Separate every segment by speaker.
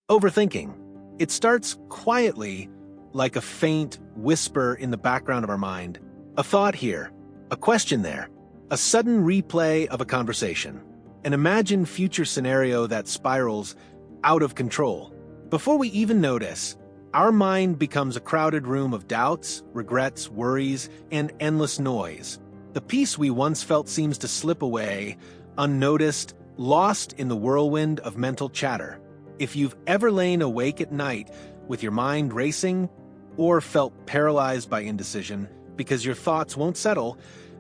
Speaker 1: Overthinking. It starts quietly, like a faint whisper in the background of our mind. A thought here, a question there, a sudden replay of a conversation, an imagined future scenario that spirals out of control. Before we even notice, our mind becomes a crowded room of doubts, regrets, worries, and endless noise. The peace we once felt seems to slip away, unnoticed, lost in the whirlwind of mental chatter. If you've ever lain awake at night with your mind racing, or felt paralyzed by indecision because your thoughts won't settle,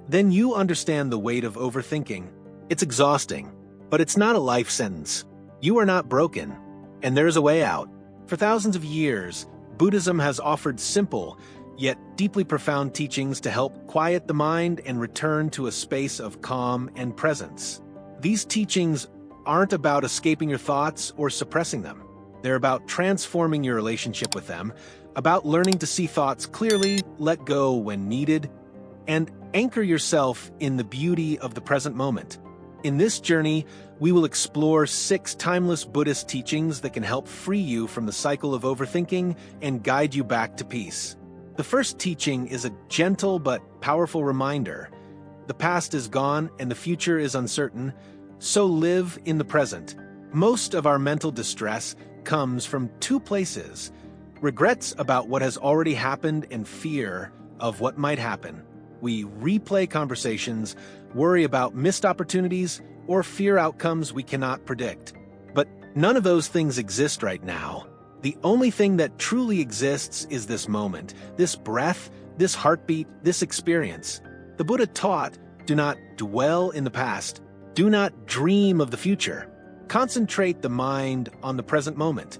Speaker 1: then you understand the weight of overthinking. It's exhausting, but it's not a life sentence. You are not broken, and there's a way out. For thousands of years, Buddhism has offered simple, yet deeply profound teachings to help quiet the mind and return to a space of calm and presence. These teachings aren't about escaping your thoughts or suppressing them. They're about transforming your relationship with them, about learning to see thoughts clearly, let go when needed, and anchor yourself in the beauty of the present moment. In this journey, we will explore 6 timeless Buddhist teachings that can help free you from the cycle of overthinking and guide you back to peace. The first teaching is a gentle but powerful reminder. The past is gone and the future is uncertain, so live in the present. Most of our mental distress comes from 2 places: regrets about what has already happened and fear of what might happen. We replay conversations, worry about missed opportunities, or fear outcomes we cannot predict. But none of those things exist right now. The only thing that truly exists is this moment, this breath, this heartbeat, this experience. The Buddha taught, do not dwell in the past. Do not dream of the future. Concentrate the mind on the present moment.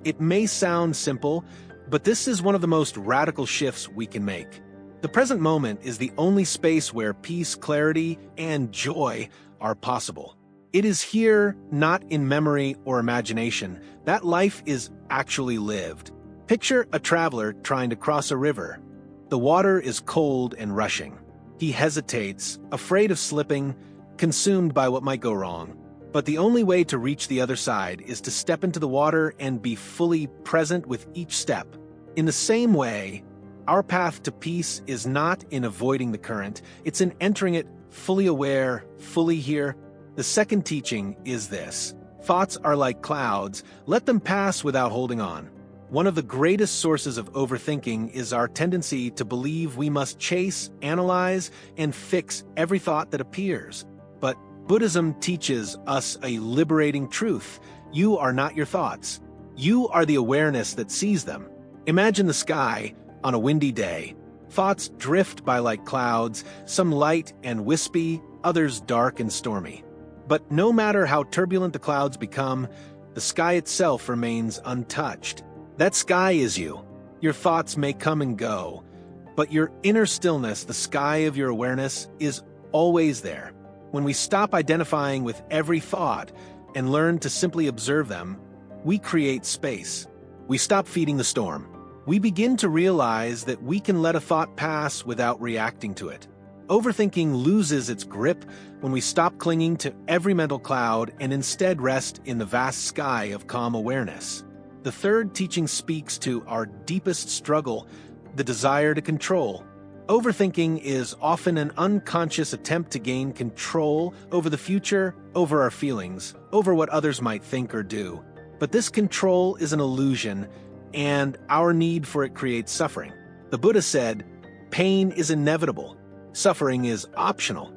Speaker 1: It may sound simple, but this is one of the most radical shifts we can make. The present moment is the only space where peace, clarity, and joy are possible. It is here, not in memory or imagination, that life is actually lived. Picture a traveler trying to cross a river. The water is cold and rushing. He hesitates, afraid of slipping, consumed by what might go wrong. But the only way to reach the other side is to step into the water and be fully present with each step. In the same way, our path to peace is not in avoiding the current, it's in entering it fully aware, fully here. The second teaching is this: thoughts are like clouds, let them pass without holding on. One of the greatest sources of overthinking is our tendency to believe we must chase, analyze, and fix every thought that appears. But Buddhism teaches us a liberating truth. You are not your thoughts. You are the awareness that sees them. Imagine the sky on a windy day. Thoughts drift by like clouds, some light and wispy, others dark and stormy. But no matter how turbulent the clouds become, the sky itself remains untouched. That sky is you. Your thoughts may come and go, but your inner stillness, the sky of your awareness, is always there. When we stop identifying with every thought and learn to simply observe them, we create space. We stop feeding the storm. We begin to realize that we can let a thought pass without reacting to it. Overthinking loses its grip when we stop clinging to every mental cloud and instead rest in the vast sky of calm awareness. The third teaching speaks to our deepest struggle, the desire to control. Overthinking is often an unconscious attempt to gain control over the future, over our feelings, over what others might think or do. But this control is an illusion, and our need for it creates suffering. The Buddha said, pain is inevitable. Suffering is optional.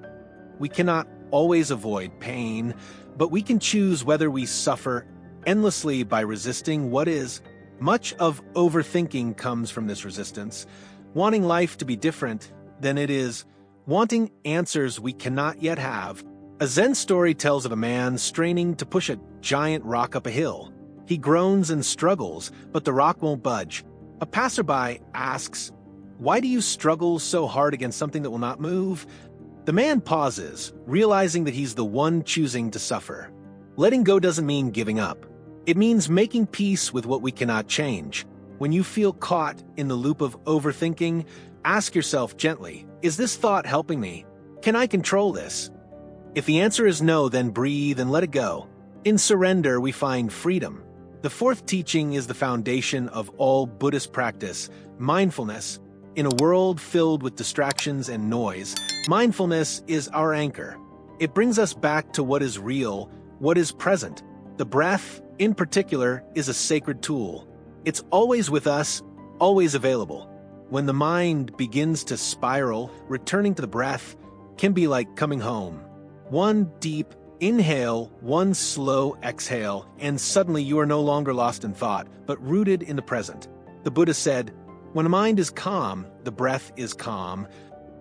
Speaker 1: We cannot always avoid pain, but we can choose whether we suffer endlessly by resisting what is. Much of overthinking comes from this resistance, wanting life to be different than it is, wanting answers we cannot yet have. A Zen story tells of a man straining to push a giant rock up a hill. He groans and struggles, but the rock won't budge. A passerby asks, "Why do you struggle so hard against something that will not move?" The man pauses, realizing that he's the one choosing to suffer. Letting go doesn't mean giving up. It means making peace with what we cannot change. When you feel caught in the loop of overthinking, ask yourself gently, is this thought helping me? Can I control this? If the answer is no, then breathe and let it go. In surrender, we find freedom. The fourth teaching is the foundation of all Buddhist practice, mindfulness. In a world filled with distractions and noise, mindfulness is our anchor. It brings us back to what is real, what is present. The breath, in particular, is a sacred tool. It's always with us, always available. When the mind begins to spiral, returning to the breath can be like coming home. One deep inhale, one slow exhale, and suddenly you are no longer lost in thought, but rooted in the present. The Buddha said, "When a mind is calm, the breath is calm.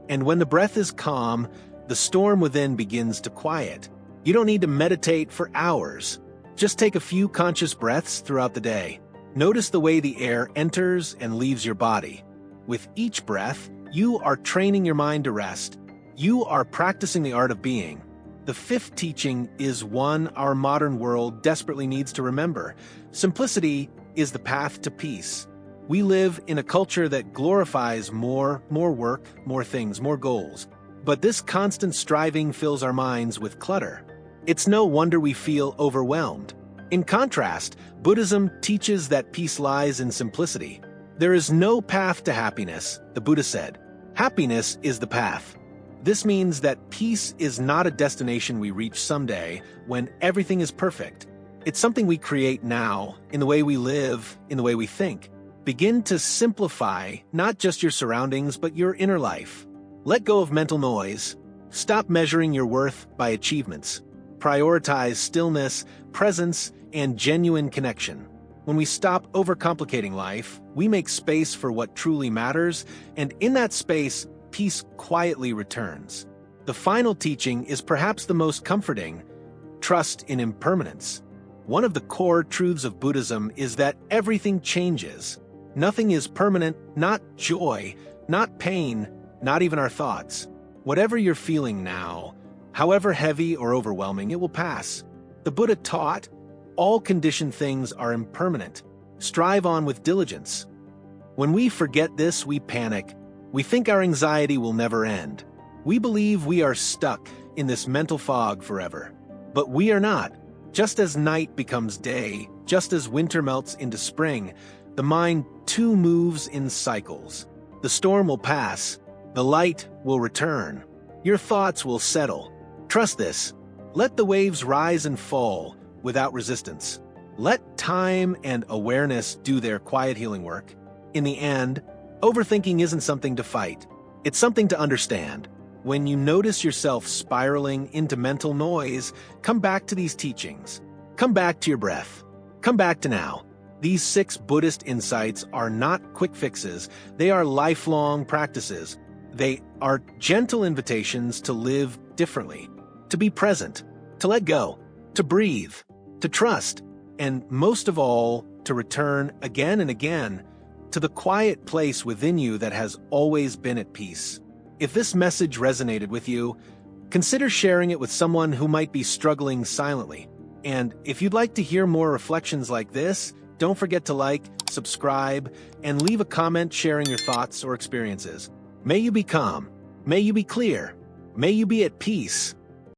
Speaker 1: And when the breath is calm, the storm within begins to quiet." You don't need to meditate for hours. Just take a few conscious breaths throughout the day. Notice the way the air enters and leaves your body. With each breath, you are training your mind to rest. You are practicing the art of being. The fifth teaching is one our modern world desperately needs to remember. Simplicity is the path to peace. We live in a culture that glorifies more work, more things, more goals. But this constant striving fills our minds with clutter. It's no wonder we feel overwhelmed. In contrast, Buddhism teaches that peace lies in simplicity. There is no path to happiness, the Buddha said. Happiness is the path. This means that peace is not a destination we reach someday when everything is perfect. It's something we create now, in the way we live, in the way we think. Begin to simplify not just your surroundings, but your inner life. Let go of mental noise. Stop measuring your worth by achievements. Prioritize stillness, presence, and genuine connection. When we stop overcomplicating life, we make space for what truly matters, and in that space, peace quietly returns. The final teaching is perhaps the most comforting: trust in impermanence. One of the core truths of Buddhism is that everything changes. Nothing is permanent, not joy, not pain, not even our thoughts. Whatever you're feeling now, however heavy or overwhelming, it will pass. The Buddha taught, all conditioned things are impermanent. Strive on with diligence. When we forget this, we panic. We think our anxiety will never end. We believe we are stuck in this mental fog forever. But we are not. Just as night becomes day, just as winter melts into spring, the mind too moves in cycles. The storm will pass. The light will return. Your thoughts will settle. Trust this. Let the waves rise and fall without resistance. Let time and awareness do their quiet healing work. In the end, overthinking isn't something to fight. It's something to understand. When you notice yourself spiraling into mental noise, come back to these teachings. Come back to your breath. Come back to now. These 6 Buddhist insights are not quick fixes. They are lifelong practices. They are gentle invitations to live differently, to be present, to let go, to breathe, to trust, and most of all, to return again and again to the quiet place within you that has always been at peace. If this message resonated with you, consider sharing it with someone who might be struggling silently. And if you'd like to hear more reflections like this, don't forget to like, subscribe, and leave a comment sharing your thoughts or experiences. May you be calm. May you be clear. May you be at peace.